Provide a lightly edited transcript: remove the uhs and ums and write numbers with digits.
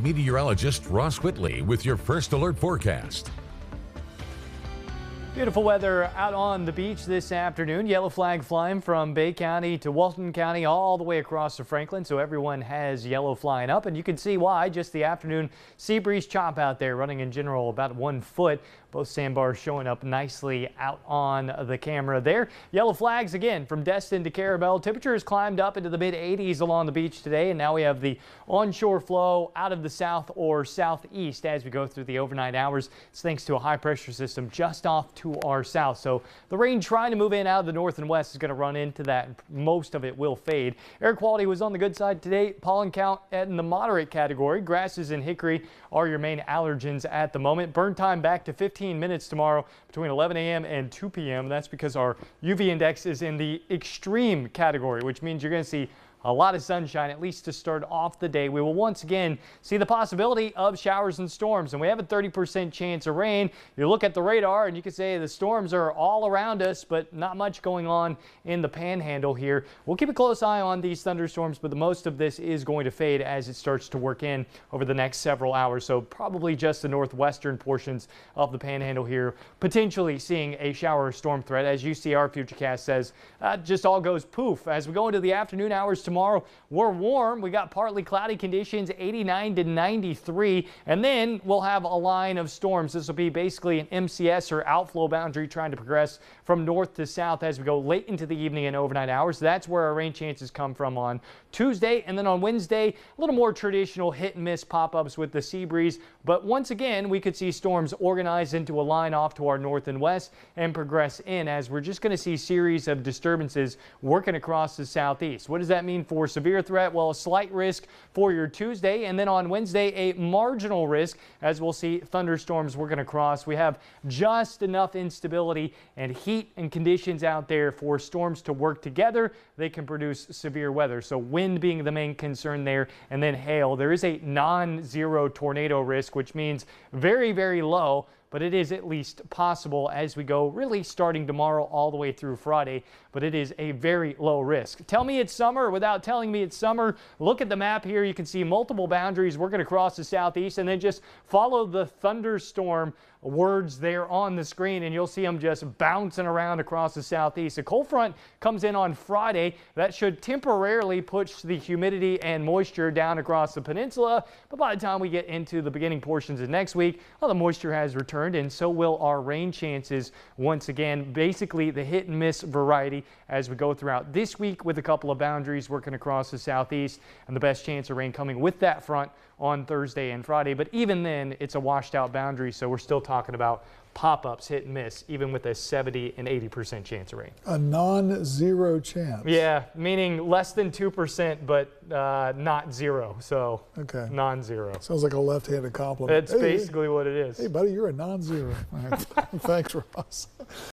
meteorologist Ross Whitley with your first alert forecast. Beautiful weather out on the beach this afternoon. Yellow flag flying from Bay County to Walton County all the way across to Franklin. So everyone has yellow flying up, and you can see why. Just the afternoon sea breeze chop out there running in general about 1 foot. Both sandbars showing up nicely out on the camera there. Yellow flags again from Destin to Carrabelle. Temperatures climbed up into the mid 80s along the beach today, and now we have the onshore flow out of the south or southeast as we go through the overnight hours. It's thanks to a high pressure system just off to our south. So the rain trying to move in out of the north and west is going to run into that, and most of it will fade. Air quality was on the good side today. Pollen count in the moderate category. Grasses and hickory are your main allergens at the moment. Burn time back to 15 minutes tomorrow between 11 a.m. and 2 p.m. That's because our UV index is in the extreme category, which means you're going to see a lot of sunshine, at least to start off the day. We will once again see the possibility of showers and storms, and we have a 30% chance of rain. You look at the radar and you can say the storms are all around us, but not much going on in the Panhandle here. We'll keep a close eye on these thunderstorms, but the most of this is going to fade as it starts to work in over the next several hours. So probably just the northwestern portions of the Panhandle here, potentially seeing a shower or storm threat. As you see, our futurecast says just all goes poof. As we go into the afternoon hours tomorrow, we're warm. We got partly cloudy conditions, 89 to 93, and then we'll have a line of storms. This will be basically an MCS or outflow boundary trying to progress from north to south as we go late into the evening and overnight hours. That's where our rain chances come from on Tuesday, and then on Wednesday, a little more traditional hit and miss pop-ups with the sea breeze. But once again, we could see storms organize into a line off to our north and west and progress in, as we're just going to see a series of disturbances working across the southeast. What does that mean for severe threat? Well, a slight risk for your Tuesday, and then on Wednesday, a marginal risk as we'll see thunderstorms working across. We have just enough instability and heat and conditions out there for storms to work together. They can produce severe weather. So wind being the main concern there, and then hail. There is a non-zero tornado risk, which means very, very low, but it is at least possible as we go really starting tomorrow all the way through Friday, but it is a very low risk. Tell me it's summer without telling me it's summer. Look at the map here. You can see multiple boundaries working across the southeast, and then just follow the thunderstorm words there on the screen and you'll see them just bouncing around across the southeast. A cold front comes in on Friday. That should temporarily push the humidity and moisture down across the peninsula, but by the time we get into the beginning portions of next week, well, the moisture has returned, and so will our rain chances once again. Basically the hit and miss variety as we go throughout this week, with a couple of boundaries working across the southeast, and the best chance of rain coming with that front on Thursday and Friday. But even then, it's a washed out boundary, so we're still talking about pop-ups, hit and miss, even with a 70 and 80% chance of rain. A non-zero chance. Yeah, meaning less than 2%, but not zero. So okay, non-zero. Sounds like a left-handed compliment. That's basically what it is. Hey, buddy, you're a non-zero. All right. Thanks, Ross.